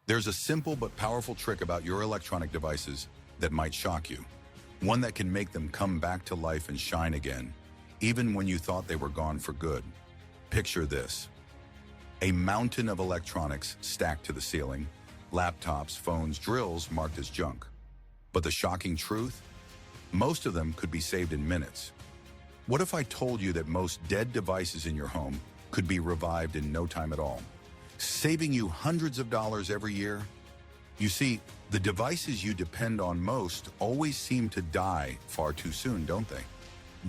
There's a simple but powerful trick about your electronic devices that might shock you. One that can make them come back to life and shine again, even when you thought they were gone for good. Picture this: a mountain of electronics stacked to the ceiling, laptops, phones, drills marked as junk. But the shocking truth? Most of them could be saved in minutes. What if I told you that most dead devices in your home could be revived in no time at all, saving you hundreds of dollars every year? You see, the devices you depend on most always seem to die far too soon, don't they?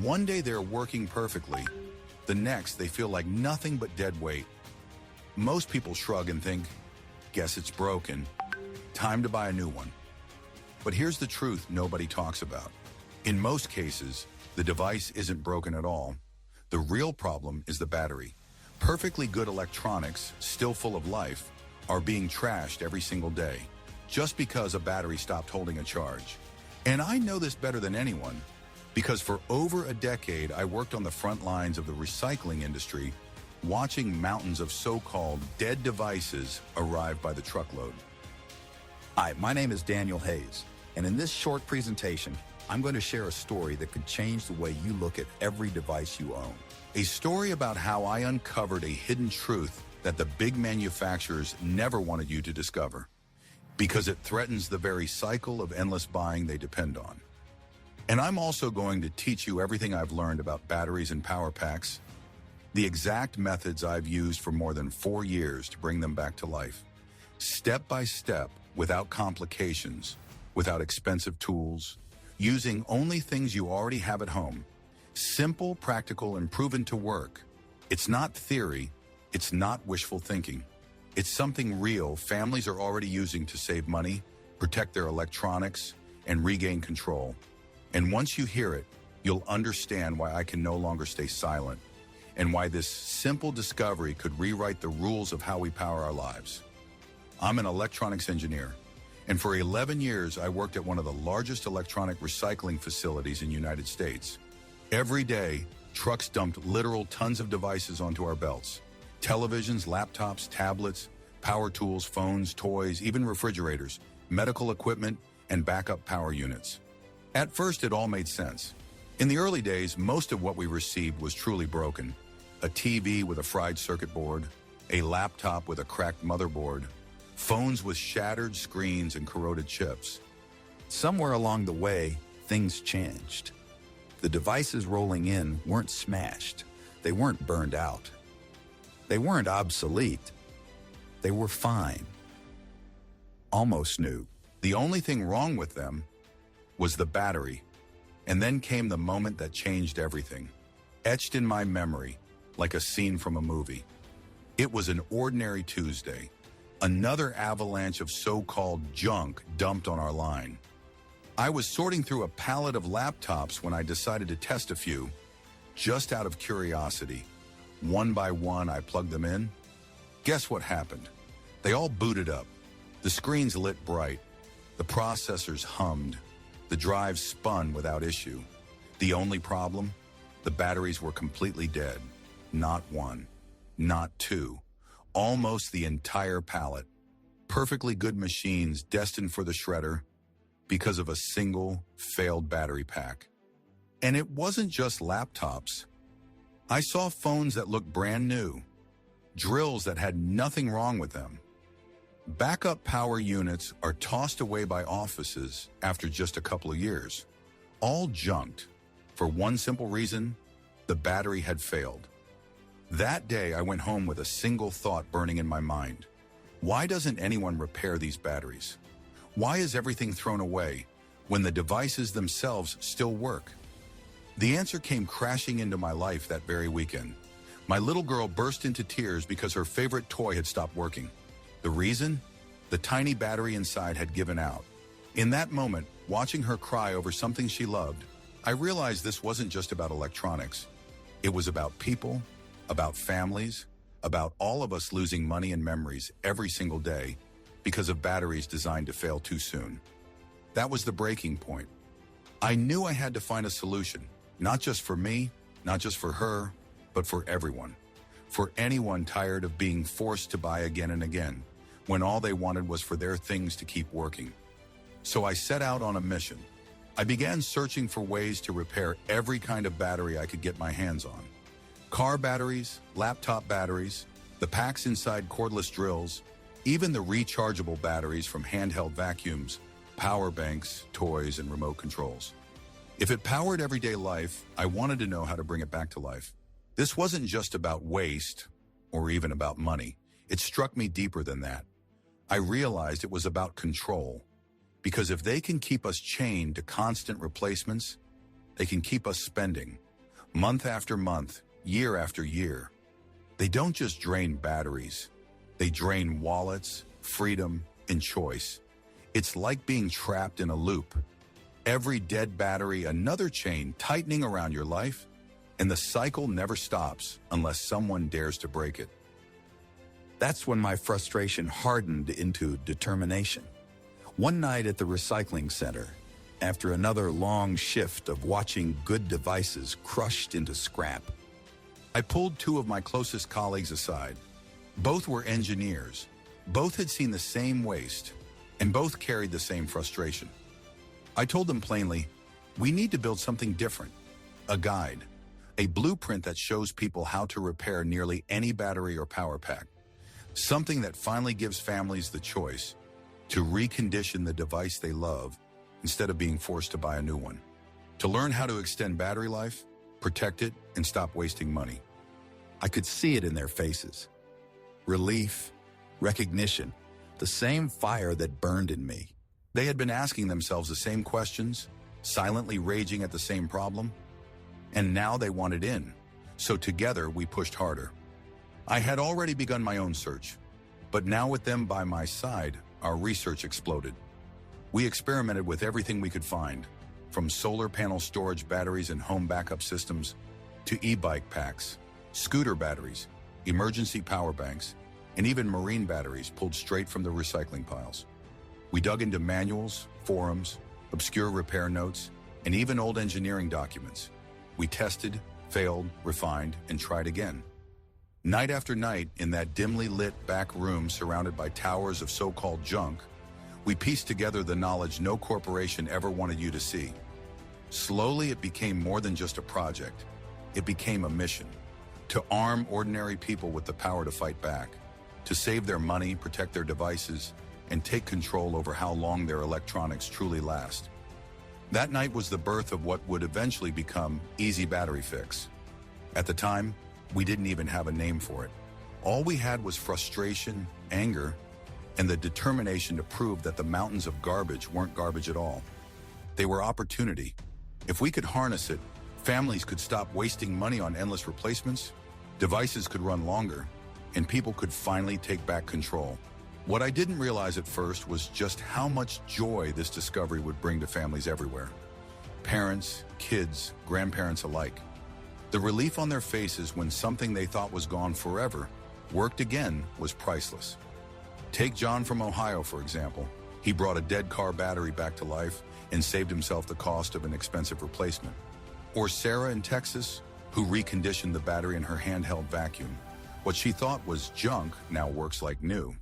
One day they're working perfectly, the next they feel like nothing but dead weight. Most people shrug and think, guess it's broken, time to buy a new one. But here's the truth nobody talks about. In most cases, the device isn't broken at all. The real problem is the battery. Perfectly good electronics, still full of life, are being trashed every single day, just because a battery stopped holding a charge. And I know this better than anyone, because for over a decade I worked on the front lines of the recycling industry, watching mountains of so-called dead devices arrive by the truckload. Hi, my name is Daniel Hayes, and in this short presentation, I'm going to share a story that could change the way you look at every device you own. A story about how I uncovered a hidden truth that the big manufacturers never wanted you to discover, because it threatens the very cycle of endless buying they depend on. And I'm also going to teach you everything I've learned about batteries and power packs, the exact methods I've used for more than 4 years to bring them back to life, step by step, without complications, without expensive tools, using only things you already have at home. Simple, practical, and proven to work. It's not theory, it's not wishful thinking. It's something real families are already using to save money, protect their electronics, and regain control. And once you hear it, you'll understand why I can no longer stay silent, and why this simple discovery could rewrite the rules of how we power our lives. I'm an electronics engineer, and for 11 years I worked at one of the largest electronic recycling facilities in the United States. Every day, trucks dumped literal tons of devices onto our belts. Televisions, laptops, tablets, power tools, phones, toys, even refrigerators, medical equipment, and backup power units. At first, it all made sense. In the early days, most of what we received was truly broken. A TV with a fried circuit board, a laptop with a cracked motherboard, phones with shattered screens and corroded chips. Somewhere along the way, things changed. The devices rolling in weren't smashed. They weren't burned out. They weren't obsolete. They were fine. Almost new. The only thing wrong with them was the battery. And then came the moment that changed everything. Etched in my memory, like a scene from a movie. It was an ordinary Tuesday. Another avalanche of so-called junk dumped on our line. I was sorting through a pallet of laptops when I decided to test a few, just out of curiosity. One by one, I plugged them in. Guess what happened? They all booted up. The screens lit bright. The processors hummed. The drives spun without issue. The only problem? The batteries were completely dead. Not one, not two, almost the entire pallet. Perfectly good machines destined for the shredder because of a single failed battery pack. And it wasn't just laptops. I saw phones that looked brand new, drills that had nothing wrong with them. Backup power units are tossed away by offices after just a couple of years, all junked, for one simple reason: the battery had failed. That day, I went home with a single thought burning in my mind. Why doesn't anyone repair these batteries? Why is everything thrown away when the devices themselves still work? The answer came crashing into my life that very weekend. My little girl burst into tears because her favorite toy had stopped working. The reason? The tiny battery inside had given out. In that moment, watching her cry over something she loved, I realized this wasn't just about electronics. It was about people, about families, about all of us losing money and memories every single day because of batteries designed to fail too soon. That was the breaking point. I knew I had to find a solution, not just for me, not just for her, but for everyone. For anyone tired of being forced to buy again and again, when all they wanted was for their things to keep working. So I set out on a mission. I began searching for ways to repair every kind of battery I could get my hands on. Car batteries, laptop batteries, the packs inside cordless drills, even the rechargeable batteries from handheld vacuums, power banks, toys, and remote controls. If it powered everyday life, I wanted to know how to bring it back to life. This wasn't just about waste or even about money. It struck me deeper than that. I realized it was about control. Because if they can keep us chained to constant replacements, they can keep us spending, month after month, year after year. They don't just drain batteries. They drain wallets, freedom, and choice. It's like being trapped in a loop. Every dead battery, another chain tightening around your life, and the cycle never stops unless someone dares to break it. That's when my frustration hardened into determination. One night at the recycling center, after another long shift of watching good devices crushed into scrap, I pulled two of my closest colleagues aside. Both were engineers. Both had seen the same waste, and both carried the same frustration. I told them plainly, we need to build something different, a guide, a blueprint that shows people how to repair nearly any battery or power pack, something that finally gives families the choice to recondition the device they love instead of being forced to buy a new one, to learn how to extend battery life, protect it, and stop wasting money. I could see it in their faces. Relief, recognition, the same fire that burned in me. They had been asking themselves the same questions, silently raging at the same problem, and now they wanted in. So together we pushed harder. I had already begun my own search, but now with them by my side, our research exploded. We experimented with everything we could find, from solar panel storage batteries and home backup systems to e-bike packs, scooter batteries, emergency power banks, and even marine batteries pulled straight from the recycling piles. We dug into manuals, forums, obscure repair notes, and even old engineering documents. We tested, failed, refined, and tried again. Night after night, in that dimly lit back room surrounded by towers of so-called junk, we pieced together the knowledge no corporation ever wanted you to see. Slowly, it became more than just a project. It became a mission. To arm ordinary people with the power to fight back, to save their money, protect their devices, and take control over how long their electronics truly last. That night was the birth of what would eventually become Easy Battery Fix. At the time, we didn't even have a name for it. All we had was frustration, anger, and the determination to prove that the mountains of garbage weren't garbage at all. They were opportunity. If we could harness it, families could stop wasting money on endless replacements, devices could run longer, and people could finally take back control. What I didn't realize at first was just how much joy this discovery would bring to families everywhere. Parents, kids, grandparents alike. The relief on their faces when something they thought was gone forever worked again was priceless. Take John from Ohio, for example. He brought a dead car battery back to life and saved himself the cost of an expensive replacement. Or Sarah in Texas, who reconditioned the battery in her handheld vacuum. What she thought was junk now works like new.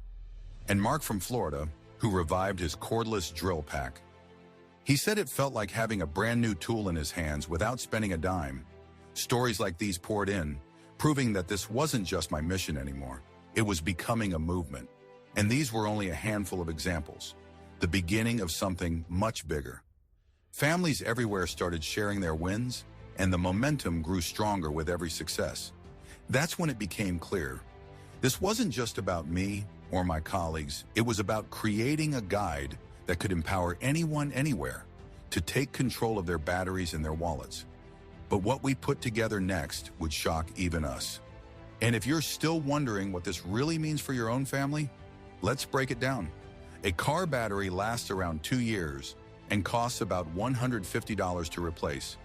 And Mark from Florida, who revived his cordless drill pack. He said it felt like having a brand new tool in his hands without spending a dime. Stories like these poured in, proving that this wasn't just my mission anymore. It was becoming a movement. And these were only a handful of examples, the beginning of something much bigger. Families everywhere started sharing their wins, and the momentum grew stronger with every success. That's when it became clear. This wasn't just about me or my colleagues. It was about creating a guide that could empower anyone anywhere to take control of their batteries and their wallets. But what we put together next would shock even us. And if you're still wondering what this really means for your own family, let's break it down. A car battery lasts around 2 years and costs about $150 to replace.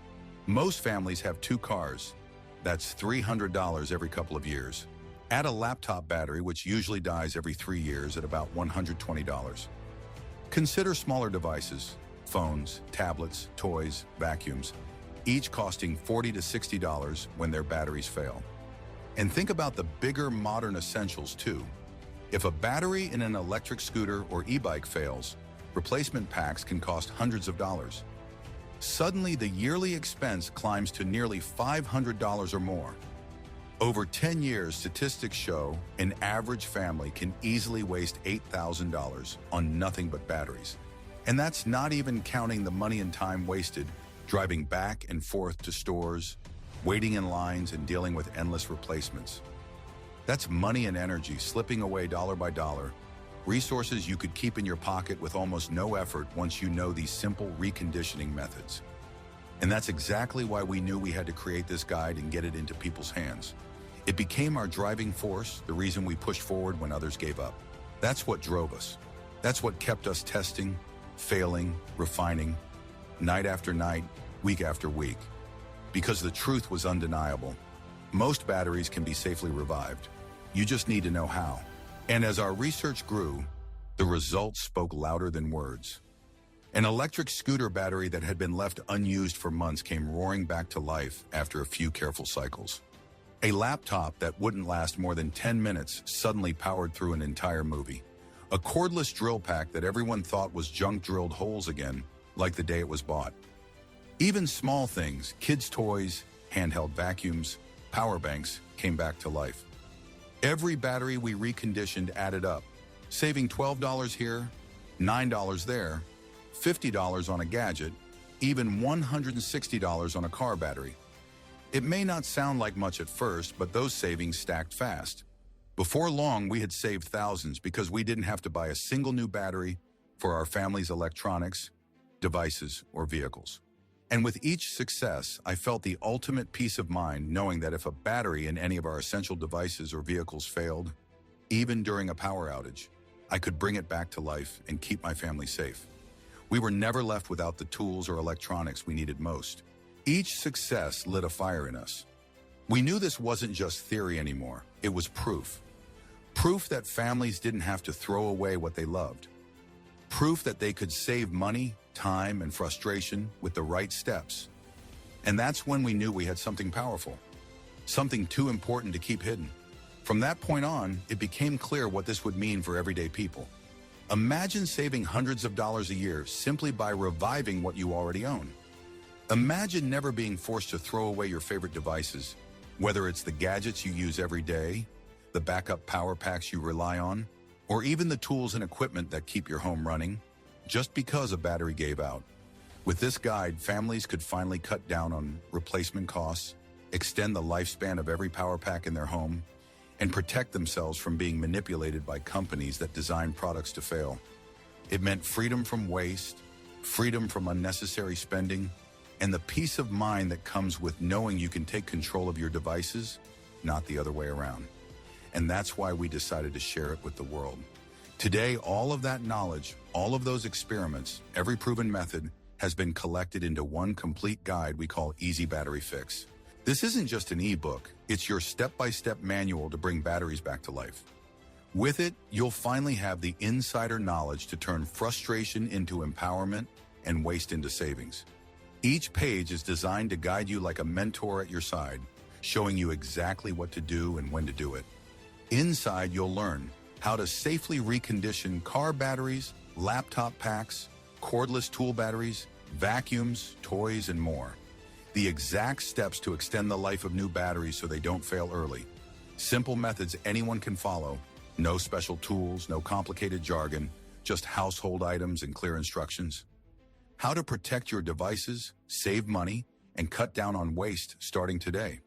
Most families have 2 cars. That's $300 every couple of years. Add a laptop battery, which usually dies every 3 years at about $120. Consider smaller devices, phones, tablets, toys, vacuums, each costing $40 to $60 when their batteries fail. And think about the bigger modern essentials too. If a battery in an electric scooter or e-bike fails, replacement packs can cost hundreds of dollars. Suddenly, the yearly expense climbs to nearly $500 or more. Over 10 years, statistics show an average family can easily waste $8,000 on nothing but batteries. And that's not even counting the money and time wasted driving back and forth to stores, waiting in lines, and dealing with endless replacements. That's money and energy slipping away dollar by dollar, resources you could keep in your pocket with almost no effort once you know these simple reconditioning methods. And that's exactly why we knew we had to create this guide and get it into people's hands. It became our driving force, the reason we pushed forward when others gave up. That's what drove us. That's what kept us testing, failing, refining, night after night, week after week. Because the truth was undeniable. Most batteries can be safely revived. You just need to know how. And as our research grew, the results spoke louder than words. An electric scooter battery that had been left unused for months came roaring back to life after a few careful cycles. A laptop that wouldn't last more than 10 minutes suddenly powered through an entire movie. A cordless drill pack that everyone thought was junk drilled holes again, like the day it was bought. Even small things, kids' toys, handheld vacuums, power banks, came back to life. Every battery we reconditioned added up, saving $12 here, $9 there, $50 on a gadget, even $160 on a car battery. It may not sound like much at first, but those savings stacked fast. Before long, we had saved thousands because we didn't have to buy a single new battery for our family's electronics, devices, or vehicles. And with each success, I felt the ultimate peace of mind knowing that if a battery in any of our essential devices or vehicles failed, even during a power outage, I could bring it back to life and keep my family safe. We were never left without the tools or electronics we needed most. Each success lit a fire in us. We knew this wasn't just theory anymore, it was proof. Proof that families didn't have to throw away what they loved. Proof that they could save money, time, and frustration with the right steps. And that's when we knew we had something powerful, something too important to keep hidden. From that point on, it became clear what this would mean for everyday people. Imagine saving hundreds of dollars a year simply by reviving what you already own. Imagine never being forced to throw away your favorite devices, whether it's the gadgets you use every day, the backup power packs you rely on, or even the tools and equipment that keep your home running, just because a battery gave out. With this guide, families could finally cut down on replacement costs, extend the lifespan of every power pack in their home, and protect themselves from being manipulated by companies that design products to fail. It meant freedom from waste, freedom from unnecessary spending, and the peace of mind that comes with knowing you can take control of your devices, not the other way around. And that's why we decided to share it with the world. Today, all of that knowledge, all of those experiments, every proven method has been collected into one complete guide we call Easy Battery Fix. This isn't just an ebook, it's your step-by-step manual to bring batteries back to life. With it, you'll finally have the insider knowledge to turn frustration into empowerment and waste into savings. Each page is designed to guide you like a mentor at your side, showing you exactly what to do and when to do it. Inside, you'll learn how to safely recondition car batteries, laptop packs, cordless tool batteries, vacuums, toys, and more. The exact steps to extend the life of new batteries so they don't fail early. Simple methods anyone can follow. No special tools, no complicated jargon, just household items and clear instructions. How to protect your devices, save money, and cut down on waste starting today.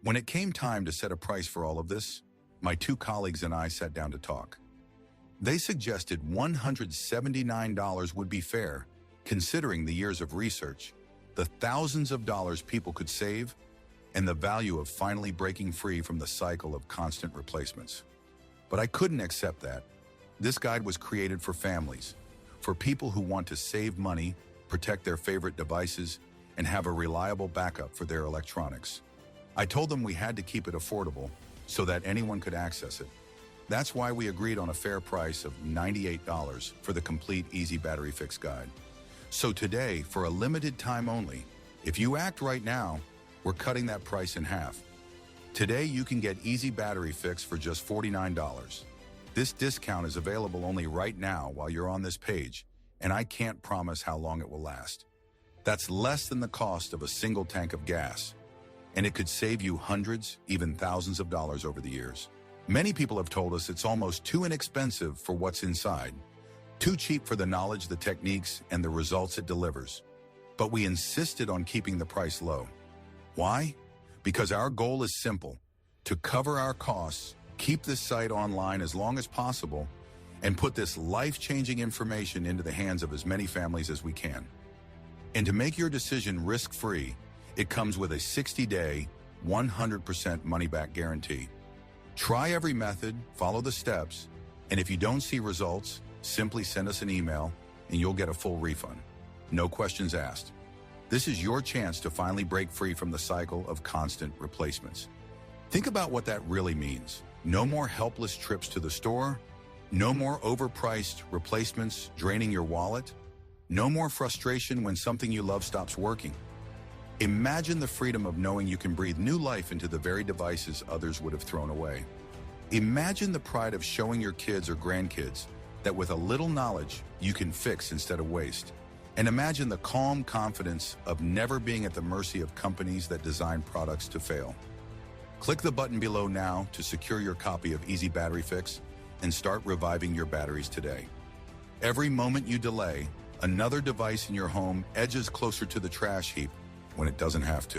When it came time to set a price for all of this, my two colleagues and I sat down to talk. They suggested $179 would be fair, considering the years of research, the thousands of dollars people could save, and the value of finally breaking free from the cycle of constant replacements. But I couldn't accept that. This guide was created for families, for people who want to save money, protect their favorite devices, and have a reliable backup for their electronics. I told them we had to keep it affordable so that anyone could access it. That's why we agreed on a fair price of $98 for the complete Easy Battery Fix guide. So today, for a limited time only, if you act right now, we're cutting that price in half. Today, you can get Easy Battery Fix for just $49. This discount is available only right now while you're on this page, and I can't promise how long it will last. That's less than the cost of a single tank of gas, and it could save you hundreds, even thousands of dollars over the years. Many people have told us it's almost too inexpensive for what's inside, too cheap for the knowledge, the techniques, and the results it delivers. But we insisted on keeping the price low. Why? Because our goal is simple: to cover our costs, keep this site online as long as possible, and put this life-changing information into the hands of as many families as we can. And to make your decision risk-free, it comes with a 60-day, 100% money-back guarantee. Try every method, follow the steps, and if you don't see results, simply send us an email and you'll get a full refund. No questions asked. This is your chance to finally break free from the cycle of constant replacements. Think about what that really means. No more helpless trips to the store, no more overpriced replacements draining your wallet, no more frustration when something you love stops working. Imagine the freedom of knowing you can breathe new life into the very devices others would have thrown away. Imagine the pride of showing your kids or grandkids that with a little knowledge, you can fix instead of waste. And imagine the calm confidence of never being at the mercy of companies that design products to fail. Click the button below now to secure your copy of Easy Battery Fix and start reviving your batteries today. Every moment you delay, another device in your home edges closer to the trash heap when it doesn't have to.